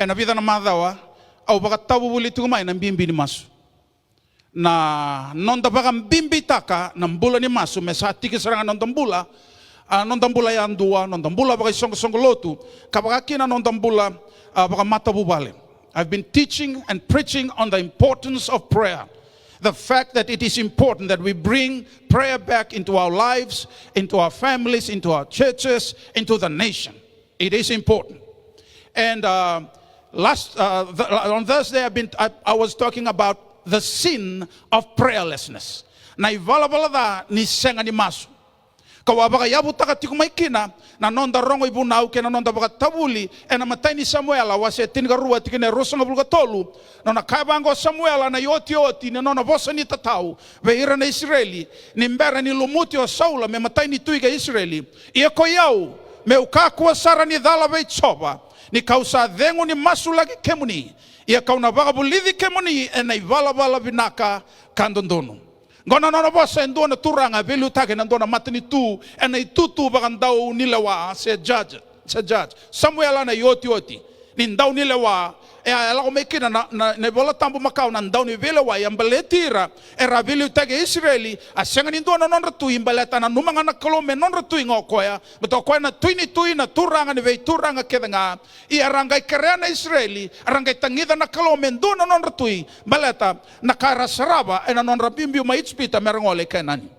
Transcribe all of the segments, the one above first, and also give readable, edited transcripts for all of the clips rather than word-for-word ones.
na vida na madawa au baka tabu buli tumai na bimbi ni masu na nonda baka bimbi taka na mbula ni masu mesa tiki seranga nonda mbula ya andua nonda mbula baka songo lotu kabaka kina nonda mbula baka mata bubale. I've been teaching and preaching on the importance of prayer. The fact that it is important that we bring prayer back into our lives, into our families, into our churches, into the nation. It is important. And on Thursday, I was talking about the sin of prayerlessness. Na ivala da ni senga ni masu. Kawabaga yabu takatiku maikina na nonda rongo ibu nau ke na nonda baga tabuli na matai ni Samuela wase tinga rua tikine rosanga bulga tolu na kaibango Samuela na yoti na nona bosa ni tatau veira na Israeli ni mbera ni lumuti o Saula me matai ni tuiga Israeli ia ko yau me ukakua sara ni dhala vei choba ni kausa dhengu ni masu lagi kemuni ia kauna baga bulidhi kemuni na ivala vinaka kandondono. Ngona nona bosa ndona turanga velu take na ndona matani tu ena itutu bagandau nilewa se judge Samuel na yoti ni ndau nilewa ela ko mekina na bola tambu makau na ndau ni velewa ya mbaletira era velu take Israeli asenga ni ndona nonra tu imbaleta na numanga na kolome nonra tu ngokoya beto ko na tuini na turanga ni ve turanga kedanga I aranga kerena Israeli aranga tangida na kolome ndona nonra tu baleta na karasaraba ena nonra bimbi maitspita merangole kenani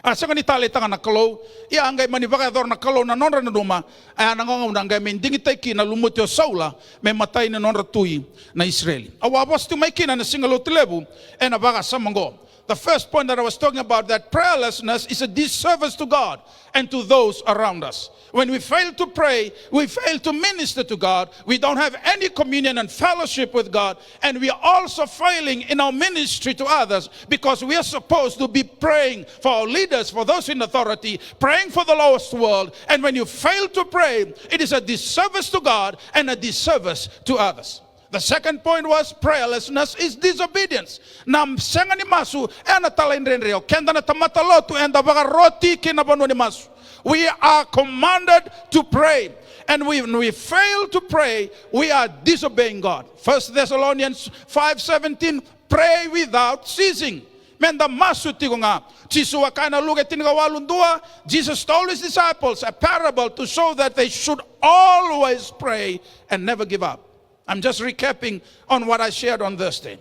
asenga ni tale tanga na kalo ia angai mani vaga dor na kalo na nonra na duma ana ngonga ngai mendingi taiki na lumutio Saula me matai na nonra tui na Israeli awa bostu maikina na singalo telebu ena vaga samango. The first point that I was talking about, that prayerlessness is a disservice to God and to those around us. When we fail to pray, we fail to minister to God, we don't have any communion and fellowship with God, and we are also failing in our ministry to others because we are supposed to be praying for our leaders, for those in authority, praying for the lost world, and when you fail to pray, it is a disservice to God and a disservice to others. The second point was prayerlessness is disobedience. Nam senga ni masu ena talendrenreo kenda na tamata lotu enda baga roti kinabano ni masu. We are commanded to pray, and when we fail to pray, we are disobeying God. 1 Thessalonians 5:17, pray without ceasing. Menda masu tigunga. Jisua kana luge tiniga walundua. Jesus told his disciples a parable to show that they should always pray and never give up. I'm just recapping on what I shared on Thursday.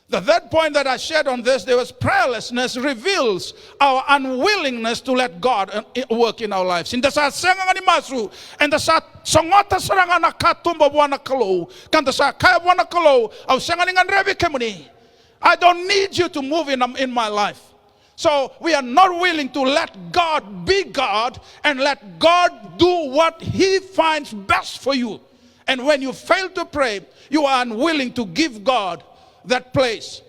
The third point that I shared on Thursday was prayerlessness reveals our unwillingness to let God work in our lives. In the sa senga ni masu, and the sa songota saranga na katumba buana kalo, kanda sa kaya buana kalo, au senga ni nganrebi kemuni. I don't need you to move in my life. So we are not willing to let God be God and let God do what He finds best for you. And when you fail to pray, you are unwilling to give God that place.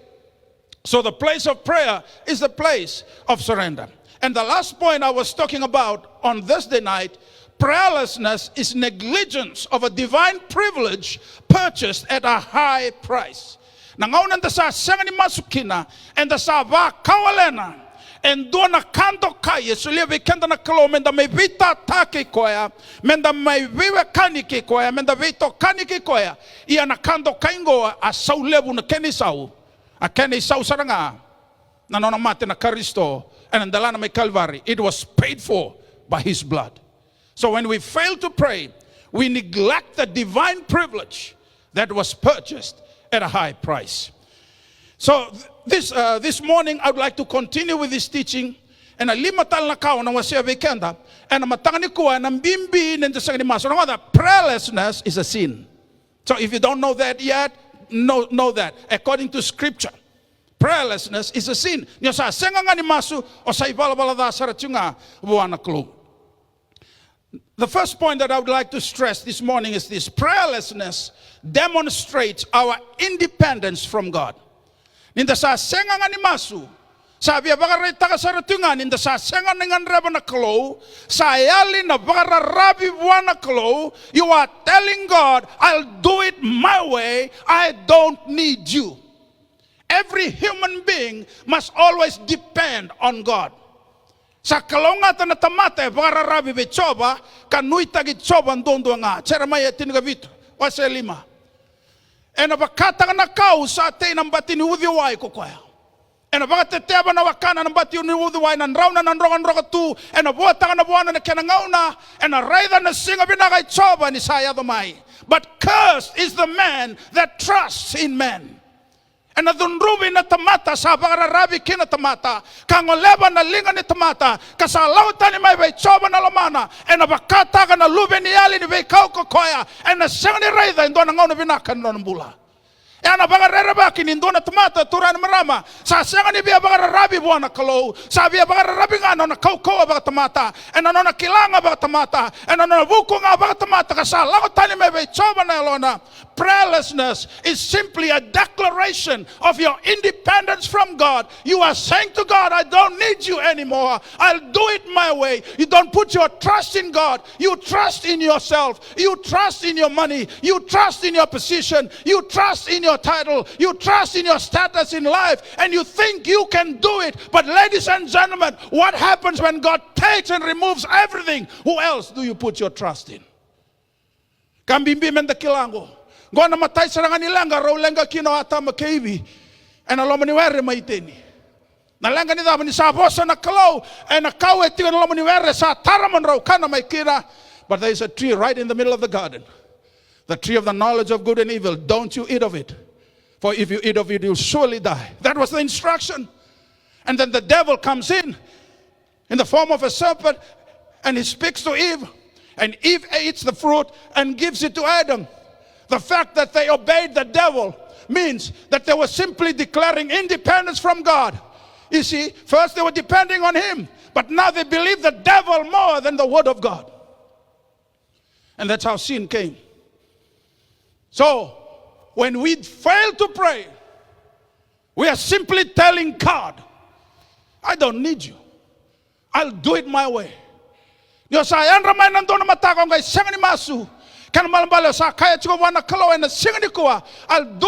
So the place of prayer is the place of surrender. And the last point I was talking about on Thursday night, prayerlessness is negligence of a divine privilege purchased at a high price. Nangauna sa sangani masukina and the sa va kawalena. And dona kanto kaya sulia vikenda na kalo menda may vita take koya menda may vive kanike koya menda vito kanike koya ia na kanto kaingo a sau lebu na keni sau saranga na nona mate na Kristo and ndalana may Calvary. It was paid for by His blood. So when we fail to pray, we neglect the divine privilege that was purchased at a high price. So this morning I would like to continue with this teaching, and alimatal na kao na wasia vikenda and matangani kuwa na mbimbi nende sagani maso na prayerlessness is a sin. So if you don't know that yet, know that according to Scripture, prayerlessness is a sin. Nyo sa senga ngani masu o sa ibalabala da saratunga buana klo. The first point that I would like to stress this morning is this: prayerlessness demonstrates our independence from God. Ninda sa senga ngani masu sabi bagara taka saratunga ninda sa senga ngan reba na klo sa yali na bagara rabi buana klo, you are telling God, I'll do it my way, I don't need you. Every human being must always depend on God. Sa kalonga tanatamate bagara rabi be choba kanui tagi choba ndondo nga cheramaya tiniga vitu wase lima. E na bakata na kau sa te na mbati ni udhi wai ko koya. E na bakate teba na wakana na mbati ni udhi wai na nrauna na nroga tu. E na buata na buana na kena ngauna. E na raida na singa binaga ichoba ni saya domai. But cursed is the man that trusts in man. E na dhunrubi na tamata sa bagararabi kina tamata. Kangoleba na linga ni tamata. Kasalauta ni mai ichoba na lamana. E na bakata ka na lube ni ali ni kau kokoya. E na singa ni raida indo na ngauna binaka na nambula. E ana bagararabi ni indo na tamata turan marama. Sa singa ni bia bagararabi buana kalau. Sa bia bagararabi nga na kaukoa bagatamata. E na nona kilanga bagatamata. E na nona buku nga bagatamata. Kasalauta ni mai ichoba na lona. Prayerlessness is simply a declaration of your independence from God. You are saying to God, I don't need you anymore. I'll do it my way. You don't put your trust in God. You trust in yourself. You trust in your money. You trust in your position. You trust in your title. You trust in your status in life. And you think you can do it. But ladies and gentlemen, what happens when God takes and removes everything? Who else do you put your trust in? Kambimbi menda kilango. Gona matai saranga nilanga ro lenga kino ata makeibi ena lomani were maiteni na lenga ni dama ni sa bosa na kalo ena kawe tiga na lomani were sa taramon ro kana maikira. But there is a tree right in the middle of the garden, the tree of the knowledge of good and evil. Don't you eat of it, for if you eat of it you'll surely die. That was the instruction. And then the devil comes in the form of a serpent and he speaks to Eve, and Eve eats the fruit and gives it to Adam. The fact that they obeyed the devil means that they were simply declaring independence from God. You see, first they were depending on him, but now they believe the devil more than the word of God. And that's how sin came. So, when we fail to pray, we are simply telling God, I don't need you. I'll do it my way. I'll do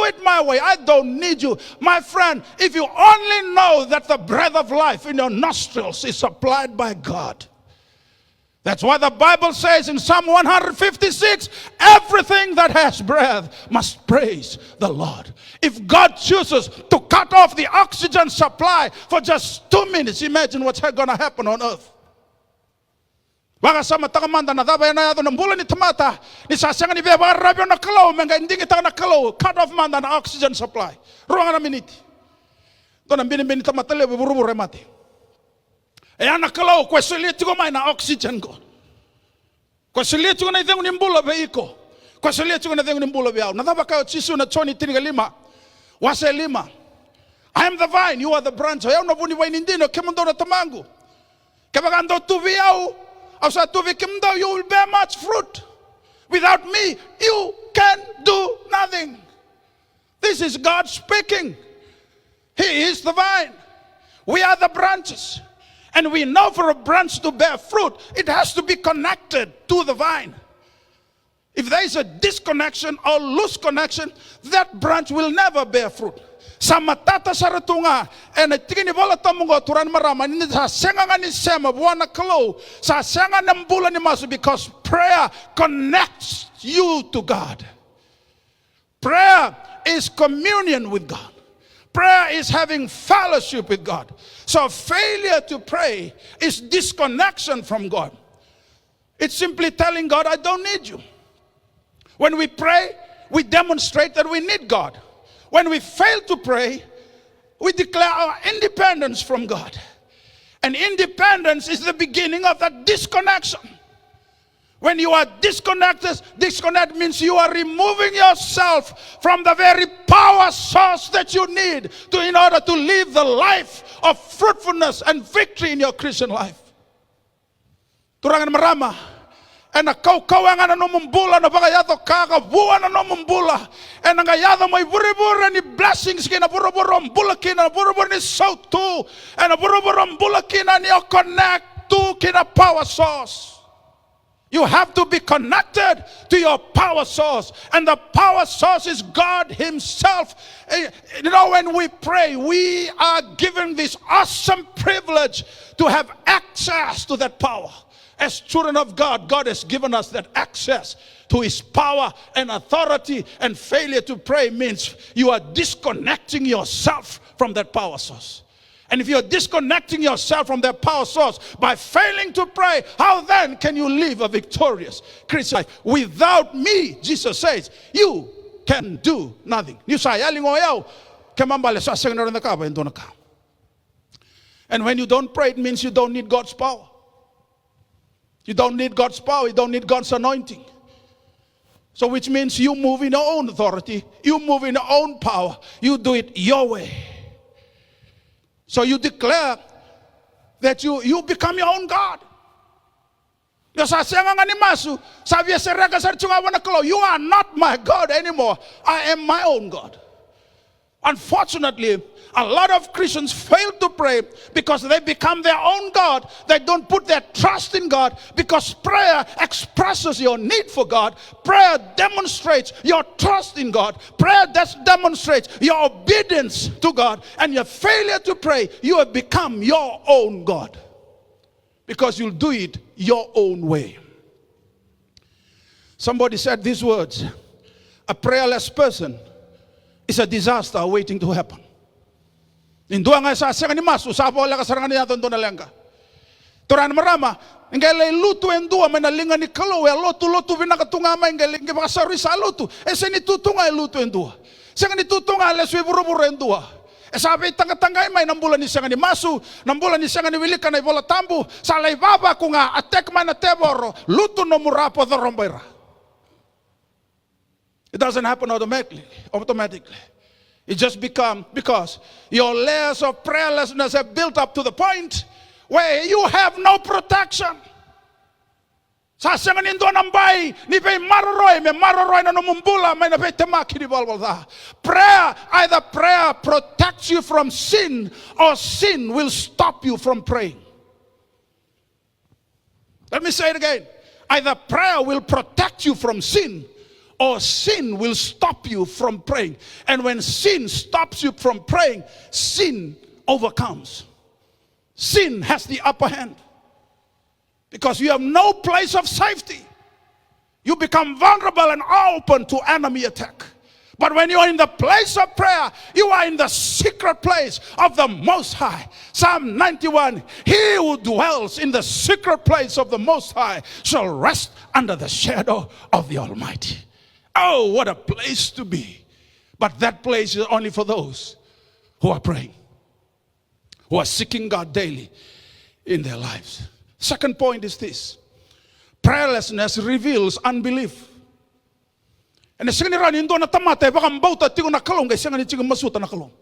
it my way. I don't need you. My friend, if you only know that the breath of life in your nostrils is supplied by God. That's why the Bible says in Psalm 156, everything that has breath must praise the Lord. If God chooses to cut off the oxygen supply for just 2 minutes, imagine what's going to happen on earth. Baka sama takamanda na daba na yato ng bula ni tamata ni sasanga ni beba rabyo na kalaw menga hindi kita na kalaw cut off manda na oxygen supply ruang na minute to na bini tamata le buru mati e ana kalaw kwesili tiko mai na oxygen ko kwesili tiko na ideng ni bula be iko kwesili tiko na ideng ni bula be au na daba kayo chisu na choni tiniga lima wase lima. I am the vine, you are the branch. Ayaw na buni wai nindino kemundo na tamango kabagando tuviao. You will bear much fruit. Without me, you can do nothing. This is God speaking. He is the vine. We are the branches. And we know for a branch to bear fruit, it has to be connected to the vine. If there is a disconnection or loose connection, that branch will never bear fruit. Sa matata saratunga ena tigini bola tamungo turan marama ni sa senga ni sema buana kalo sa senga nambula ni masu, because prayer connects you to God. Prayer is communion with God. Prayer is having fellowship with God. So failure to pray is disconnection from God. It's simply telling God, I don't need you. When we pray, we demonstrate that we need God. When we fail to pray, we declare our independence from God. And independence is the beginning of that disconnection. When you are disconnected, disconnect means you are removing yourself from the very power source that you need in order to live the life of fruitfulness and victory in your Christian life. Turangan marama. Ena kaukawangan no mumbula na bagayado kaka buwan no mumbula ena ngayado may buribura ni blessings kina buruburo mbula kina buruburo ni sautu ena buruburo mbula kina ni connect to kina power source. You have to be connected to your power source. And the power source is God himself. You know, when we pray, we are given this awesome privilege to have access to that power. As children of God, God has given us that access to his power and authority. And failure to pray means you are disconnecting yourself from that power source. And if you're disconnecting yourself from that power source by failing to pray, how then can you live a victorious Christian life? Without me, Jesus says, you can do nothing. And when you don't pray, it means you don't need God's power. You don't need God's power. You don't need God's anointing. So which means you move in your own authority. You move in your own power. You do it your way. So you declare that you become your own God. You are not my God anymore. I am my own God. Unfortunately, a lot of Christians fail to pray because they become their own God. They don't put their trust in God, because prayer expresses your need for God. Prayer demonstrates your trust in God. Prayer demonstrates your obedience to God. And your failure to pray, you have become your own God, because you'll do it your own way. Somebody said these words: a prayerless person is a disaster waiting to happen. Indua nga sa senga ni masu sa bola ka saranga niya tondo na lenga. Turan marama ngele lutu endua menalinga ni kalo ya lotu vinakatunga ma ngele nge basari sa lutu. Ese ni tutunga lutu endua. Senga ni tutunga le sui buru endua. Sabi tanga-tangay may nambulan ni senga ni masu, nambulan ni senga ni wilika na bola tambu, sa lay baba ko nga atek man na teboro, lutu no murapo the rombaira. It doesn't happen automatically. It just becomes because your layers of prayerlessness have built up to the point where you have no protection. Prayer, either prayer protects you from sin, or sin will stop you from praying. Let me say it again. Either prayer will protect you from sin, or sin will stop you from praying. And when sin stops you from praying, sin overcomes. Sin has the upper hand, because you have no place of safety. You become vulnerable and open to enemy attack. But when you are in the place of prayer, you are in the secret place of the Most High. Psalm 91, he who dwells in the secret place of the Most High shall rest under the shadow of the Almighty. Oh, what a place to be. But that place is only for those who are praying, who are seeking God daily in their lives. Second point is this: prayerlessness reveals unbelief. And the second round indo na tamate baka mbauta tigo na kalong guys yang ni tigo masuta na kalong.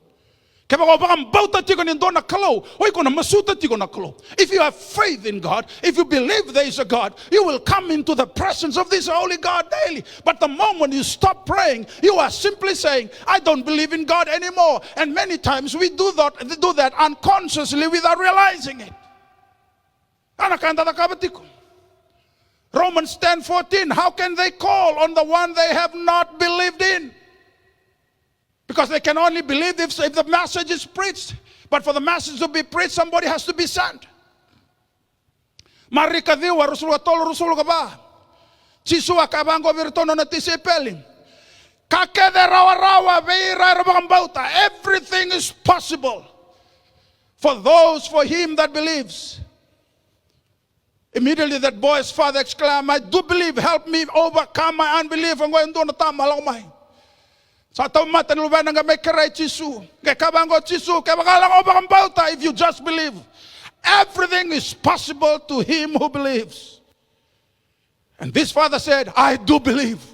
Kaya baka mbauta tigo ni indo na kalo, oy ko na masuta tigo na kalo. If you have faith in God, if you believe there is a God, you will come into the presence of this holy God daily. But the moment you stop praying, you are simply saying, I don't believe in God anymore. And many times we do that unconsciously without realizing it. Romans 10:14, how can they call on the one they have not believed in? Because they can only believe if the message is preached. But for the message to be preached, somebody has to be sent. Marikadiwa rusul tolo rusul kaba. Chisua kabango virtono na tisipeli. Kakede rawa veira rabambauta. Everything is possible for those for him that believes. Immediately that boy's father exclaimed, I do believe, help me overcome my unbelief. I'm going to do the if you just believe, everything is possible to him who believes. And this father said, I do believe.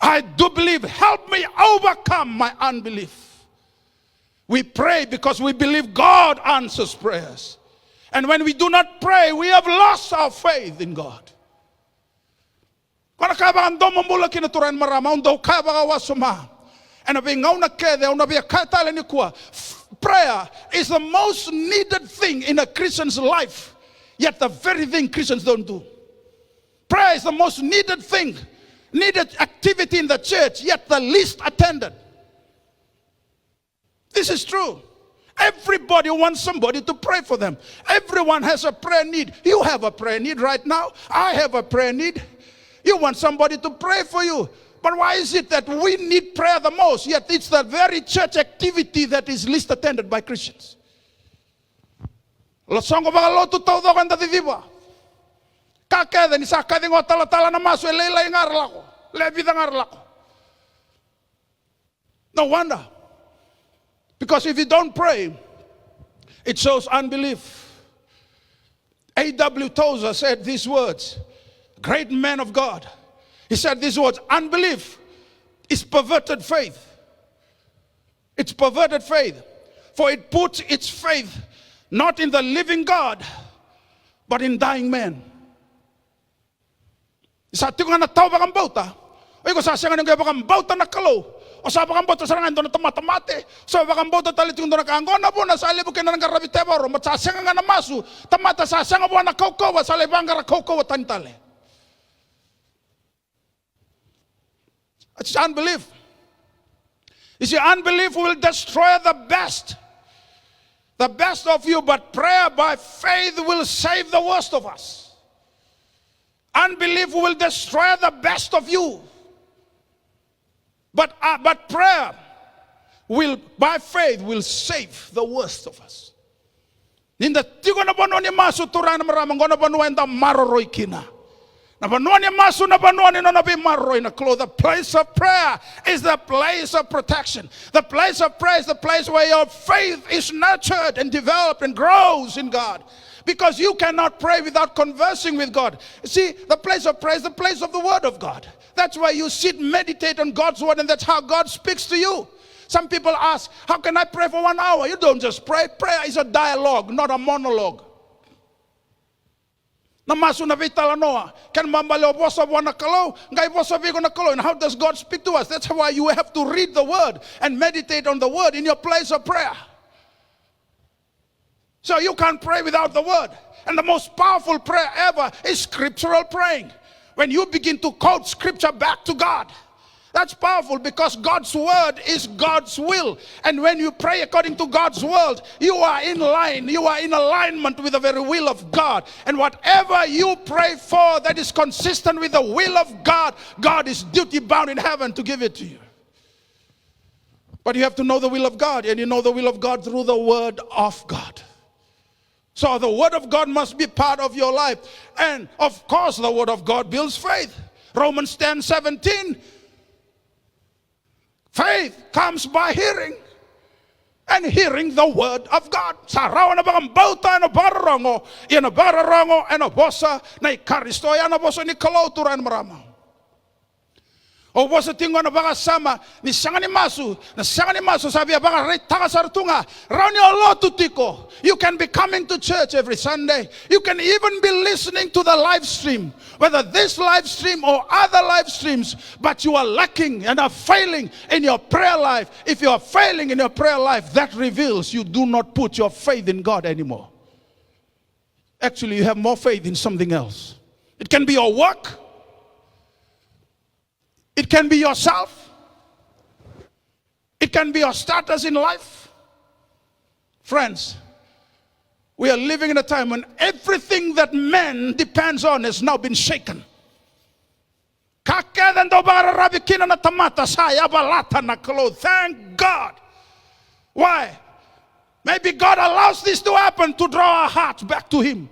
I do believe. Help me overcome my unbelief. We pray because we believe God answers prayers. And when we do not pray, we have lost our faith in God. And prayer is the most needed thing in a Christian's life, yet the very thing Christians don't do. Prayer is the most needed thing, needed activity in the church, yet the least attended. This is true. Everybody wants somebody to pray for them. Everyone has a prayer need. You have a prayer need right now. I have a prayer need. You want somebody to pray for you. But why is it that we need prayer the most, yet it's the very church activity that is least attended by Christians? Lasongo baka lotu tau do kan tati diba. Kakeda ni sakadi ngo tala na maso leila ngarlako. Lebida ngarlako. No wonder. Because if you don't pray, it shows unbelief. A.W. Tozer said these words, great man of God. He said these words, unbelief is perverted faith. It's perverted faith. For it puts its faith not in the living God, but in dying men. Sa tinga na tao bakang bauta. Oy ko sa senga nga bakang bauta na kalo. O sa bakang bauta sa ngando na tamatamate. Sa bakang bauta talitung do na kaangona po na sa lebu ken na karabitebaro. Mat sa senga nga na masu. Tamata sa senga po na kaukawa sa lebang nga kaukawa tantale. It's unbelief. You see, unbelief will destroy the best of you, but prayer by faith will save the worst of us. Unbelief will destroy the best of you, but prayer will, by faith, will save the worst of us. Ninda tigo na bono ni masu turan maramang gono bono enda maroroy kina. The place of prayer is the place of protection. The place of prayer is the place where your faith is nurtured and developed and grows in God. Because you cannot pray without conversing with God. See, the place of prayer is the place of the Word of God. That's why you sit, meditate on God's Word, and that's how God speaks to you. Some people ask, how can I pray for 1 hour? You don't just pray. Prayer is a dialogue, not a monologue. Namasu na vitala noa. Can mambalo bosa wana kalo, ngai bosa vigo na kalo. And how does God speak to us? That's why you have to read the Word and meditate on the Word in your place of prayer. So you can't pray without the Word. And the most powerful prayer ever is scriptural praying. When you begin to quote scripture back to God. That's powerful because God's word is God's will. And when you pray according to God's word, you are in line, you are in alignment with the very will of God. And whatever you pray for that is consistent with the will of God, God is duty bound in heaven to give it to you. But you have to know the will of God, and you know the will of God through the word of God. So the word of God must be part of your life. And of course the word of God builds faith. Romans 10:17. Faith comes by hearing, and hearing the word of God. Sarawa na bakang bauta na bararongo, ina bararongo ina bosa na ikaristo ya na bosa ni kalauturan marama. O bosa tingo na baka sama ni sangani masu sabi ya baka retaka sartunga rauni olotu tiko. You can be coming to church every Sunday. You can even be listening to the live stream, whether this live stream or other live streams, but you are lacking and are failing in your prayer life. If you are failing in your prayer life, that reveals you do not put your faith in God anymore. Actually, you have more faith in something else. It can be your work. It can be yourself. It can be your status in life. Friends, we are living in a time when everything that man depends on has now been shaken. Thank God. Why? Maybe God allows this to happen to draw our hearts back to Him.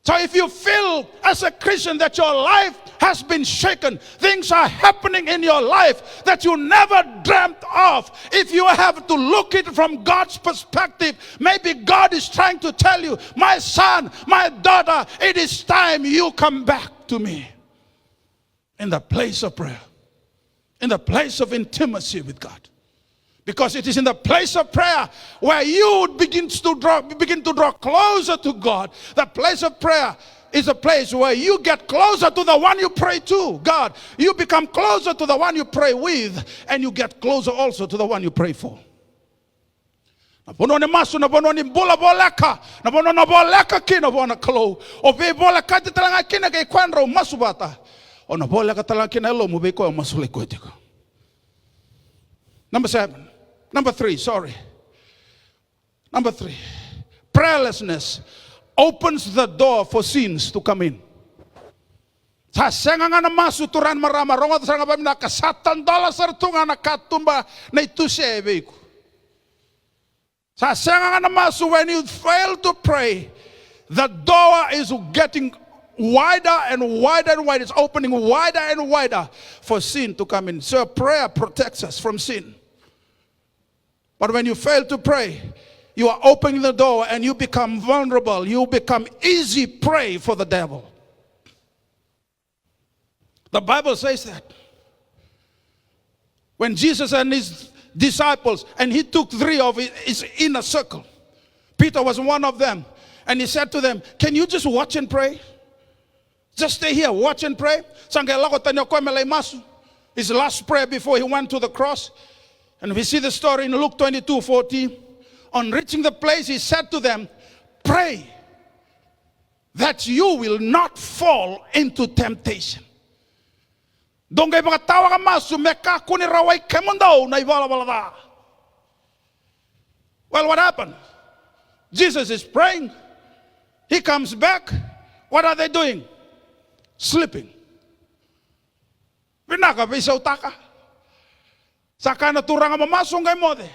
So if you feel as a Christian that your life has been shaken, things are happening in your life that you never dreamt of, if you have to look at it from God's perspective, maybe God is trying to tell you, my son, my daughter, it is time you come back to me. In the place of prayer, in the place of intimacy with God. Because it is in the place of prayer where you begin to draw closer to God. The place of prayer is a place where you get closer to the one you pray to, God. You become closer to the one you pray with, and you get closer also to the one you pray for. Nabono ni masu, nabono ni bola boleka, nabono na boleka kina bona kalo. O be bola kati talanga kina kay kwanra masu bata. O na boleka talanga kina elo mo be ko masu le ko. Number 3, sorry. Number 3. Prayerlessness opens the door for sins to come in. Sa senga nga na masu turan marama rongo sa nga pamina ka $7 sartunga na katumba na ituse beko. Sa senga nga na masu, when you fail to pray, the door is getting wider and wider and wider. It's opening wider and wider for sin to come in. So prayer protects us from sin. But when you fail to pray, you are opening the door and you become vulnerable. You become easy prey for the devil. The Bible says that when Jesus and his disciples, and he took 3 of his inner circle, Peter was one of them, and he said to them, can you just watch and pray? Just stay here, watch and pray. His last prayer before he went to the cross. And we see the story in Luke 22:40. On reaching the place, he said to them, pray that you will not fall into temptation. Well, what happened? Jesus is praying. He comes back. What are they doing? Sleeping. Vinaka bisa utaka. Sakana turanga mamasong kay mode.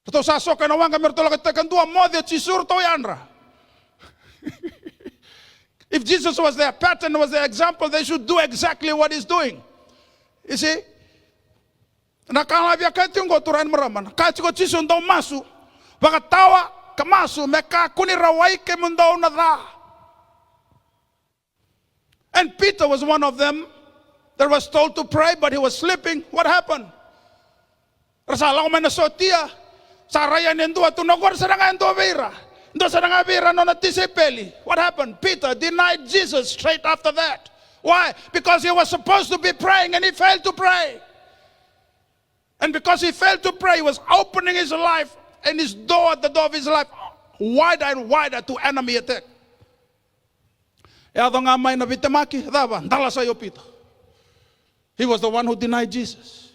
Ito sasok na wanga mertola kitakan dua mode chisur to yanra. If Jesus was their pattern, was their example, they should do exactly what he's doing. You see? Nakala biya kati ngo turan maraman. Kati ko chisun daw masu. Baka tawa kamasu meka kuni rawai ke mundaw na da. And Peter was one of them that was told to pray, but he was sleeping. What happened? Rasala ko menasotia. Saraya nendo atunogor saranga endo vera. What happened? Peter denied Jesus straight after that. Why? Because he was supposed to be praying and he failed to pray. And because he failed to pray, he was opening his life and his door, the door of his life, wider and wider to enemy attack. He was the one who denied Jesus.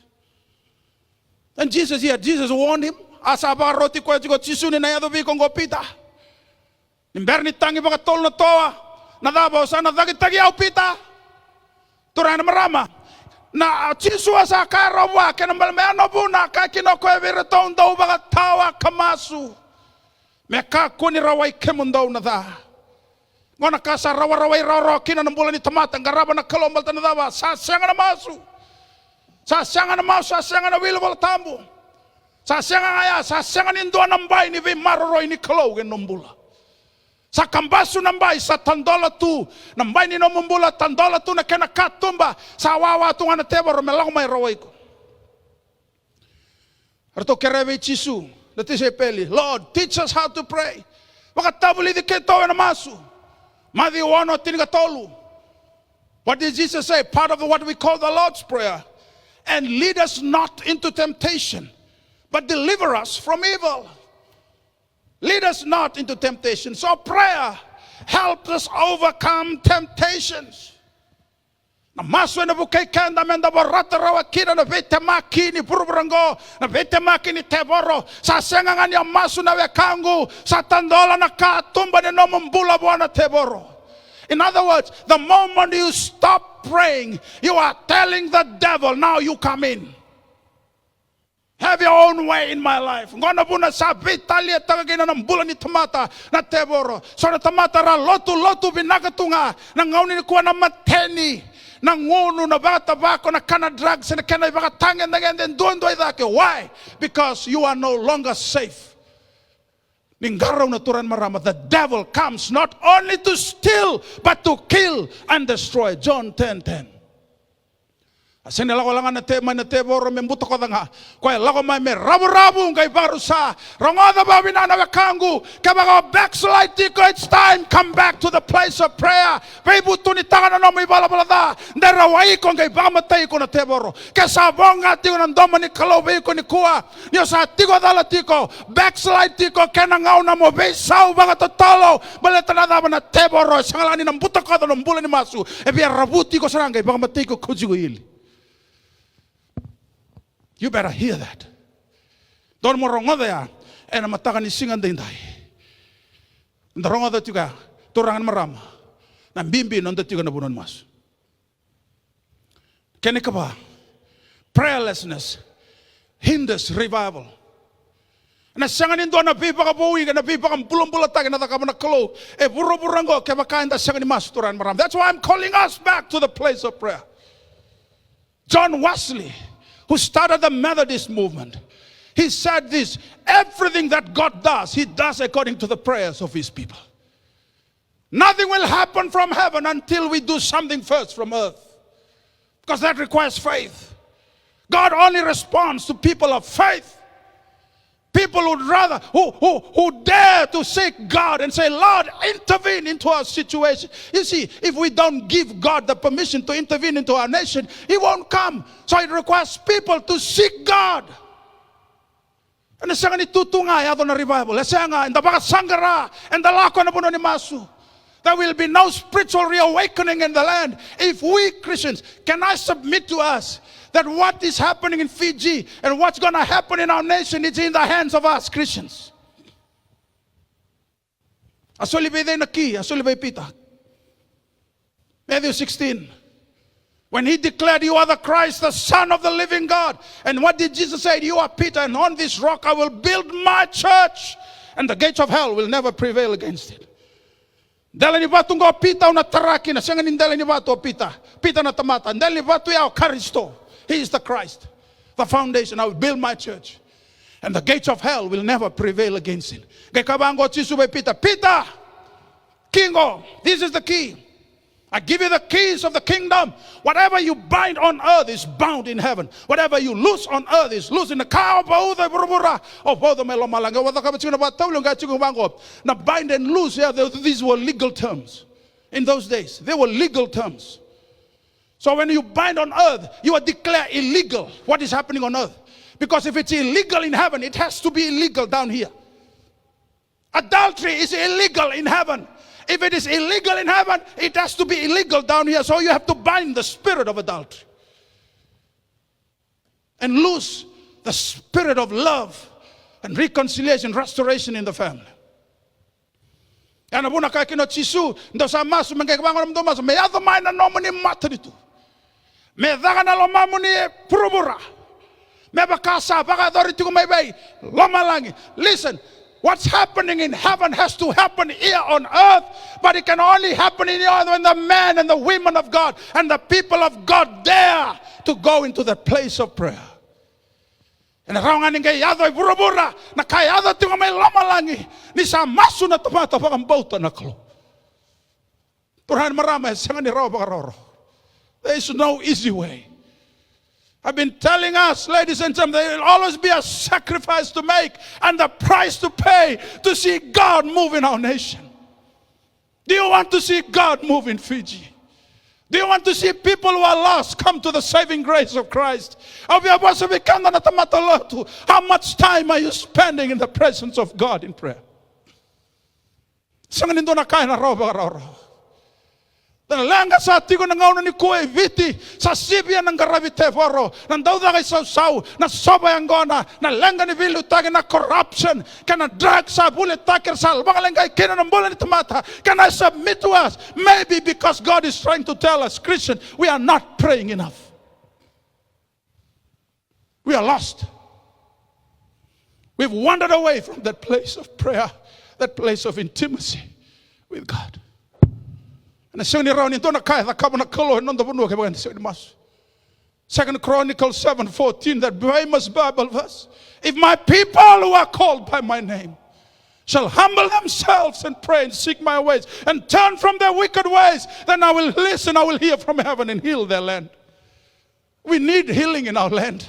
And Jesus warned him. Asaba roti ko jigo chisuni na yado bi kongo Peter. Imberni tangi baka tol na toa. Nadaba sana dagi tagi au Peter. Turan marama. Na chisua sa karawa kenambal me anobuna ka kinoko evire tondo baka tawa kamasu. Meka kuni rawai kemundo na da. Ngona kasa rawai roro kina nambula ni tamata ngaraba na kalombal tanadaba. Sa senga na masu. Sa senga na masu, sa senga na wilbal tambu. Sa senga nindo nambay ni vi maroroy ni kalaw gen nombula. Sa kambasu nambay sa tandola tu nambay ni nombula tandola tu na kenakatumba sa wawa tu ngana tebor melang may raway ko. Arto kerebe chisu dati se peli. Lord, teach us how to pray. Makatabuli di keto na masu. Madi wano tinigatolu. What did Jesus say? Part of what we call the Lord's Prayer. And lead us not into temptation, but deliver us from evil. Lead us not into temptation. So prayer helps us overcome temptations. Na maso na bukay kanda menda borata rawa kina na vete makini purubrango na vete makini teboro sa senga nganya maso na wekangu sa tandola na katumba ni nomumbula buana teboro. In other words, the moment you stop praying, you are telling the devil, now you come in. Have your own way in my life. Ngona buna sa vitalia tagagina ng bula ni tamata na teboro. So na tamata ra lotu binagatunga na ngauni ni kuwa na mateni na ngunu na bata bako na kana drugs na kana baka tangen na ganden dondo idake. Why? Because you are no longer safe. Ningaraw na turan marama. The devil comes not only to steal but to kill and destroy. John 10:10. Asene lako langan na te mai na te boro me mbuto ko danga. Kwa lako mai me rabu ngai baru sa. Rongoda ba binana we kangu. Kabaga backslide tiko. It's time. Come back to the place of prayer. Beibu tuni tanga na mo ibala bala da. Ndera wai ko ngai ba matai ko na te boro. Kesa bonga tiko na ndoma ni kalo be ko ni kuwa. Nio sa tiko dala tiko. Backslide tiko kena ngau na mo be sau baga totolo. Bale tanada ba na te boro. Sangalani na mbuto ko na mbula ni masu. E bia rabu tiko saranga baga matai ko kujigo ili. You better hear that. Don't mo rongo there. And mataka ni singan dindai. Ndrongo da tiga. Turangan marama. Na bimbi nonda tiga na bunon mas. Kenikaba. Prayerlessness hinders revival. Na sangan indo na biba ka buwi na biba ka bulong-bulong tayo na taka na kalo. E buro-burango kaya makain da sangan ni mas turangan marama. That's why I'm calling us back to the place of prayer. John Wesley, who started the Methodist movement, he said this: everything that God does, he does according to the prayers of his people. Nothing will happen from heaven until we do something first from earth, because that requires faith. God only responds to people of faith. People who dare to seek God and say, Lord, intervene into our situation. You see, if we don't give God the permission to intervene into our nation, he won't come. So it requires people to seek God. And the second itutunga yato na revival. Lesanga in the baka sangara and the lako na puno ni masu. There will be no spiritual reawakening in the land if we Christians. Can I submit to us that what is happening in Fiji and what's going to happen in our nation is in the hands of us Christians? Asolibay day naki, asolibay pita. Matthew 16. When he declared, you are the Christ, the Son of the living God. And what did Jesus say? You are Peter, and on this rock I will build my church, and the gates of hell will never prevail against it. Dala ni batu ngo pita una taraki na siya nganin dala ni batu pita. Pita na tamata. Dala ni batu yao Karisto. He is the Christ, the foundation. I will build my church, and the gates of hell will never prevail against it. Kaya kabango chisube pita. Pita, kingo, this is the key. I give you the keys of the kingdom. Whatever you bind on earth is bound in heaven. Whatever you loose on earth is loose in the cow. Now bind and loose, yeah, these were legal terms. In those days, they were legal terms. So when you bind on earth, you are declared illegal what is happening on earth. Because if it's illegal in heaven, it has to be illegal down here. Adultery is illegal in heaven. If it is illegal in heaven, it has to be illegal down here. So you have to bind the spirit of adultery and loose the spirit of love and reconciliation, restoration in the family. And abuna kaya kino chisu ndo sa masu mengkebangon mdo masu me yato mai na nomuni matritu me daga na loma muni purubura me bakasa baka authority ko may bay loma langi. Listen. What's happening in heaven has to happen here on earth, but it can only happen in the earth when the men and the women of God and the people of God dare to go into the place of prayer. And around nga yado burubura na kayado tingo may lamalangi ni sa masu na tomato pakang bauta na klo. Turhan marama sa ni raw bakaroro. There is no easy way. I've been telling us, ladies and gentlemen, there will always be a sacrifice to make and the price to pay to see God move in our nation. Do you want to see God move in Fiji? Do you want to see people who are lost come to the saving grace of Christ? How much time are you spending in the presence of God in prayer? Langa sa tigo na ngauna ni kuwe viti sa sibia ng garavite foro nang dauda kay saw na soba yang gona na langa ni vilu tagi na corruption kana drug sa bullet taker sa bangalang kay kina ng bola ni tomata. Can I submit to us? Maybe because God is trying to tell us Christian we are not praying enough. We are lost. We've wandered away from that place of prayer, that place of intimacy with God. And the second Chronicles 7:14, that famous Bible verse. If my people who are called by my name shall humble themselves and pray and seek my ways and turn from their wicked ways, then I will listen, I will hear from heaven and heal their land. We need healing in our land.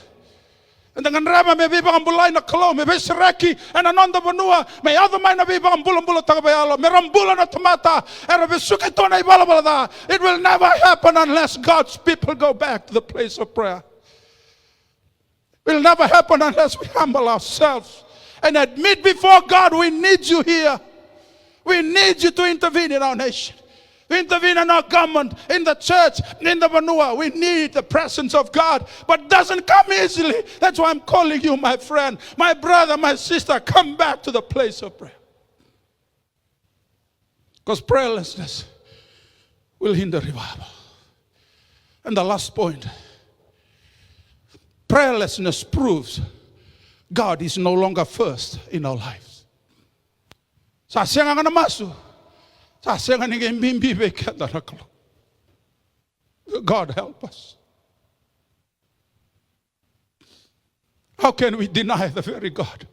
And dengan rama me biba ambulai na kalo me besreki and ananda banua me other mai na biba ambula tagabayalo me rambula na tomata and besuke tona ibala. It will never happen unless God's people go back to the place of prayer. It will never happen unless we humble ourselves and admit before God we need you here. We need you to intervene in our nation. Intervene in our government, in the church, in the Vanua. We need the presence of God, but it doesn't come easily. That's why I'm calling you, my friend, my brother, my sister, come back to the place of prayer. Because prayerlessness will hinder revival. And the last point, prayerlessness proves God is no longer first in our lives. Sa siya nga namasu. God help us. How can we deny the very God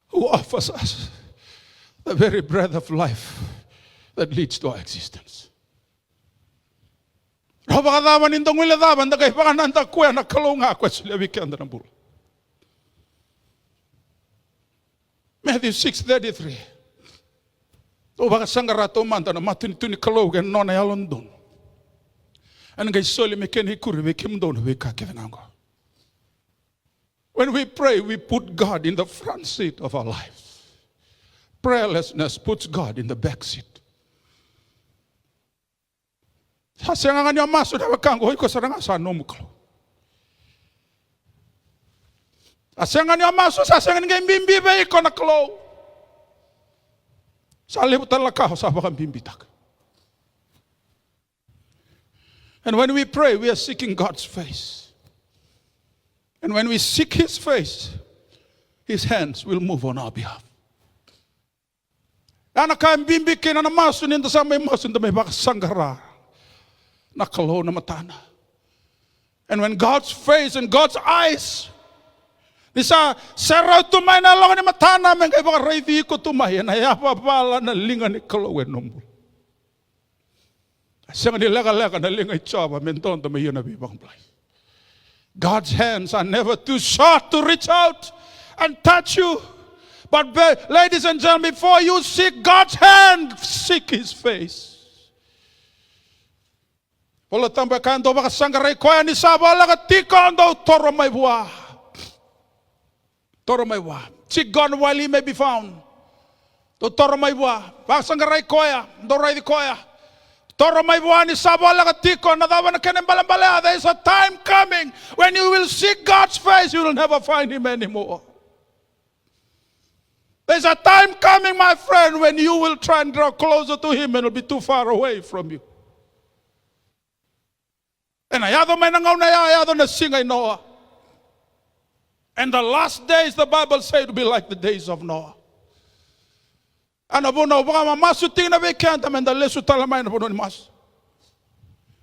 who offers us the very breath of life that leads to our existence? Matthew 6:33. Baka sangarato manta na matuni tuni kaloge nona ya London. And ngay soli mekeni kuri we kimdon we kakevenango. When we pray, we put God in the front seat of our lives. Prayerlessness puts God in the back seat. Sasenga nga maso da wakango hoy ko saranga sa nomuklo. Asenga nga maso sasenga ngay mbimbi be ko na klo. And when we pray, we are seeking God's face. And when we seek His face, His hands will move on our behalf. And when God's face and God's eyes Nisa serau tumai na lawan ni matana mengai baka reidi ko tumai na ya pala na linga ni kalowe nombul. Sanga ni lega na linga chaba menton to me yuna bi bang play. God's hands are never too short to reach out and touch you. But ladies and gentlemen, before you seek God's hand, seek His face. Polo tambah kanto baka sanggarai koya ni sabala ketika ando toro mai buah. Seek God while He may be found. Toro mai buah. Baka sanggarai koya, dorai di koya. Toro mai buah ni sabala ketika nadawan kenen balam-balaya. There is a time coming when you will seek God's face, you will never find Him anymore. There's a time coming, my friend, when you will try and draw closer to Him and it will be too far away from you. And ayado may nangaw na ayado na singay Noah. And the last days, the Bible says, will be like the days of Noah.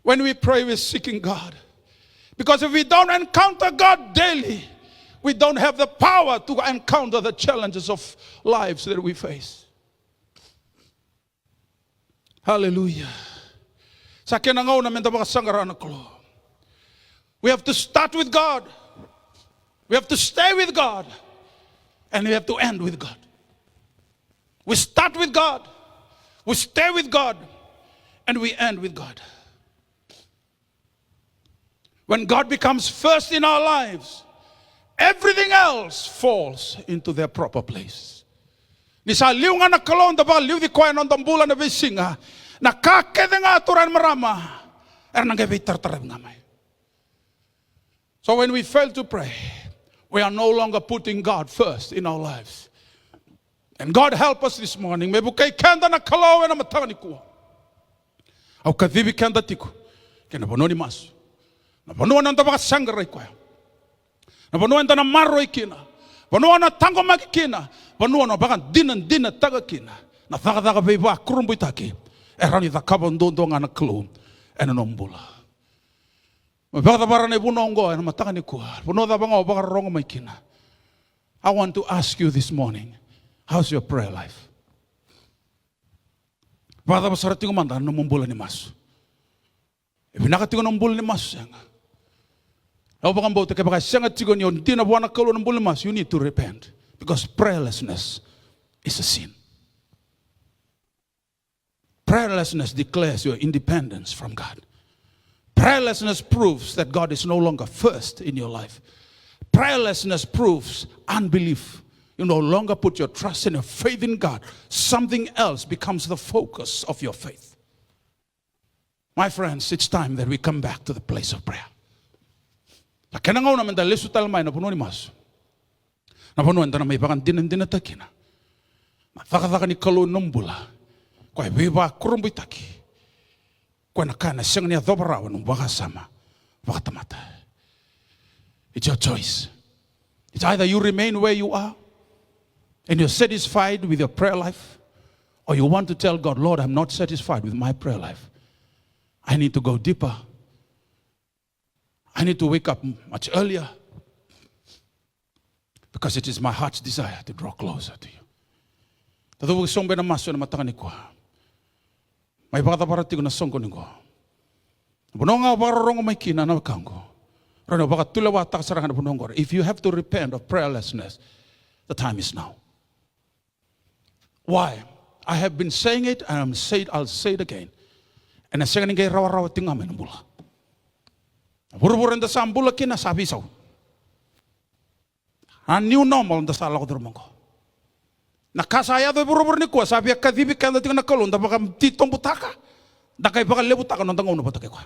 When we pray, we're seeking God. Because if we don't encounter God daily, we don't have the power to encounter the challenges of lives that we face. Hallelujah. We have to start with God. We have to stay with God. And we have to end with God. We start with God. We stay with God. And we end with God. When God becomes first in our lives, everything else falls into their proper place. Nisa liu nga nakalon da ba liu di koy non tambula na bisinga nakakede nga aturan marama ernangay tartarab ngamay. So when we fail to pray, we are no longer putting God first in our lives. And God help us this morning. May bukay kanda na kalaw na matanga ni kuha. Au kadhibi kanda tiku. Kena bono ni maso. Na bono na tabaka sangray koy. Na bono na maro ikina. Bono na tango makikina. Bono na bakan dinan taga kina. Na taga beba kurumbu itaki. Erani ta kabon dondo nga na klo. Eno nombula. Mabaka bara na bunongo na matanga ni kuha. Bono da banga baka rongo makina. I want to ask you this morning, how's your prayer life? Baka basarating umanda no mumbula ni maso. Ibinakating no mumbula ni maso. You need to repent because prayerlessness is a sin. Prayerlessness declares your independence from God. Prayerlessness proves that God is no longer first in your life. Prayerlessness proves unbelief. You no longer put your trust and your faith in God. Something else becomes the focus of your faith. My friends, it's time that we come back to the place of prayer. Napunuan na may bakan din takina. Nathaka ni kalu numbula. Kwa biba kurumbu taki. Kwa nakana siyang niya dobarawan ng wakasama. Wakatamata. It's your choice. It's either you remain where you are and you're satisfied with your prayer life, or you want to tell God, Lord, I'm not satisfied with my prayer life. I need to go deeper. I need to wake up much earlier because it is my heart's desire to draw closer to you. Tatuwag song na maso na matangani ko. May baka parati ko na song ko ningo. Bunong nga barong may kina na kango. Rano baka tulawata kasarahan na bunong ko. If you have to repent of prayerlessness, the time is now. Why? I have been saying it and I'll say it again. And ang sayang ngay rawa-rawa tingamin ng bula. Buru-buran da sa ambula kina sabi saw. A new normal da sa ako durumong ko. Nakasaya do buru-buru ni ko sabi akadibi kanda tinga nakalon da baka titong butaka. Da kay baka lebutaka nang tangono patake ko.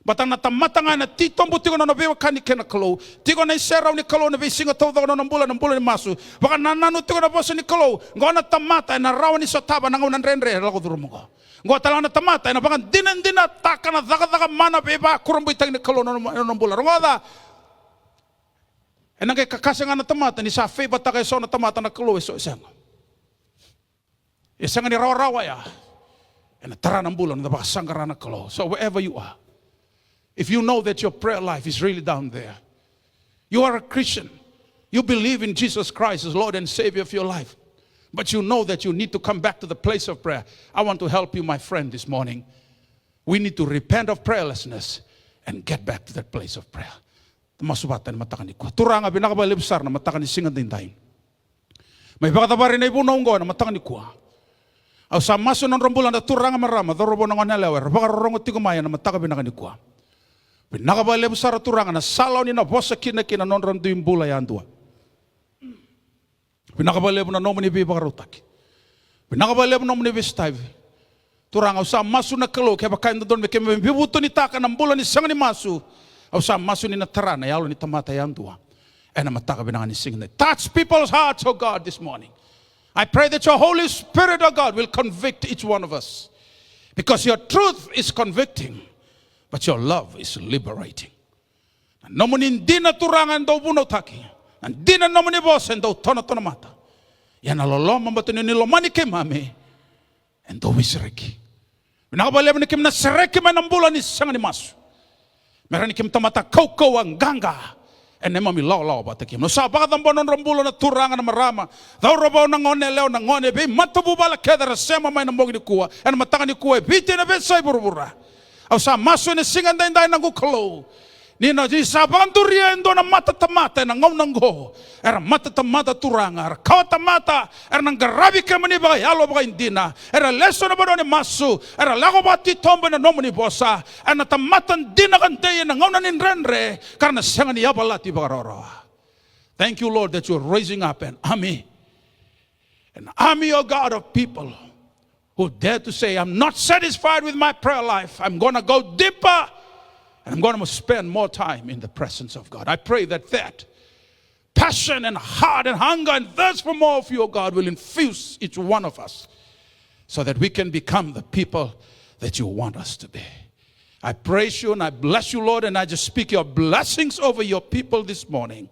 Batang natamata nga na titong buti ko na nabiwa kani kena kalo. Tiko na iseraw ni kalo na bisinga tawda ko na ng bulan ni masu. Baka nananut ko na bosa ni kalo. Ngaw na tamata na rawan ni sotaba na ngaw ng renre ako durumong ko. Ngaw talang na tamata na baka dinan taka na daka mana beba kurumbu itang ni kalo na ng bulan. Ngaw da. E nang kay kakasya nga na tamata ni sa fe bata kay so na tamata na kalo iso isang. Isang ni rawa ya. E na tara ng bulan na baka sanggara na kalo. So wherever you are. If you know that your prayer life is really down there, you are a Christian, you believe in Jesus Christ as Lord and Savior of your life, but you know that you need to come back to the place of prayer. I want to help you, my friend, this morning. We need to repent of prayerlessness and get back to that place of prayer. Masubatan matakan ko. Turanga binakabalibsar na matakan ni singan din tayo. May bakatabarin na ibunong ko na matakan ko. Aw sa maso ng rombulan na turanga marama, dorobo ng analawer, baka rongo tikumaya na matakan binakan ko. Pinakabalib sa raturangan na salaw ni na bosa kina non randu yung bulay andua. Pinakabalib na nomo ni bibang rutak. Pinakabalib nomo ni bistayv. Turang sa masu na kalo kaya bakain doon may bibuto ni taka ng bulan ni sang ni masu. Aw sa masu ni natara na yalo ni tamata yandua. E na mataka binangan ni sing na. Touch people's hearts, oh God, this morning. I pray that your Holy Spirit, oh God, will convict each one of us. Because your truth is convicting. But your love is liberating. Namun hindi na turangan daw buno taki. Hindi na naman ibosen daw tono mata. Yan aloloma ba ito nilomani kay mami. And daw wisiriki. Pinakabalib ni kim na siriki man ang bulan ni sang ni masu. Meron ni kim tamata kaukaw ang ganga. And na mami law ba takim. No sa bakit ang bonon rambulan na turangan na marama. Daw rabaw na ngone leo na ngone. Matububala keda rasema may namog ni kuwa. And matakan ni kuwa. Biti na besay burubura. Aw sa maso ni singan dahin ng kukalo. Nina di sabang turiendo na matatamata na ngaw nang go. Era matatamata turanga. Era kawatamata. Era nang garabi ka mani ba yalo ba hindi na. Era leso na ba doon ni maso. Era lako ba titombe na nomo ni bosa. Era natamatan din na kantayin na ngaw na ninrenre. Karena siya nga niya balati ba karoro. Thank you, Lord, that you're raising up an army. An army, O God, of people who dare to say, I'm not satisfied with my prayer life. I'm going to go deeper. And I'm going to spend more time in the presence of God. I pray that passion and heart and hunger and thirst for more of you, oh God, will infuse each one of us so that we can become the people that you want us to be. I praise you and I bless you, Lord, and I just speak your blessings over your people this morning.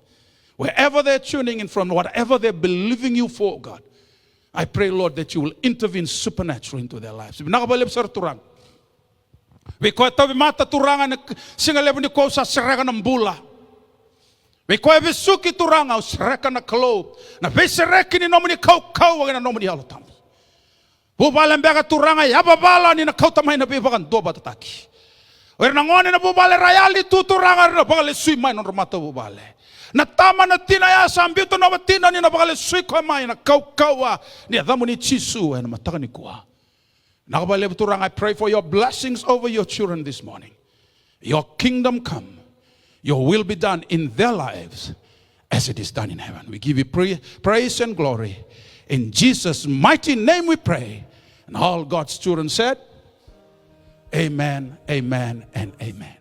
Wherever they're tuning in from, whatever they're believing you for, God, I pray, Lord, that you will intervene supernaturally into their lives. Nakabalib sa turang. Wiko ito mata turangan singalebo ni ko sa sireka ng bula. Wiko bisuki turanga sireka na kalo. Na besireki ni nomo ni kau wag na nomo ni halotam. Bubalan bega turanga yababala ni na kau tamay na bibakan doba tataki. Wer nangone na bubale rayali tuturangar na bagale sui mai non mata bubale. Na tama na tinaya sambito na batina ni na bagale sui ko mai na kau ni adamu ni chisu na mataka ni kuwa. Nakabale buturang, I pray for your blessings over your children this morning. Your kingdom come. Your will be done in their lives as it is done in heaven. We give you praise and glory. In Jesus' mighty name we pray. And all God's children said, Amen, amen, and amen.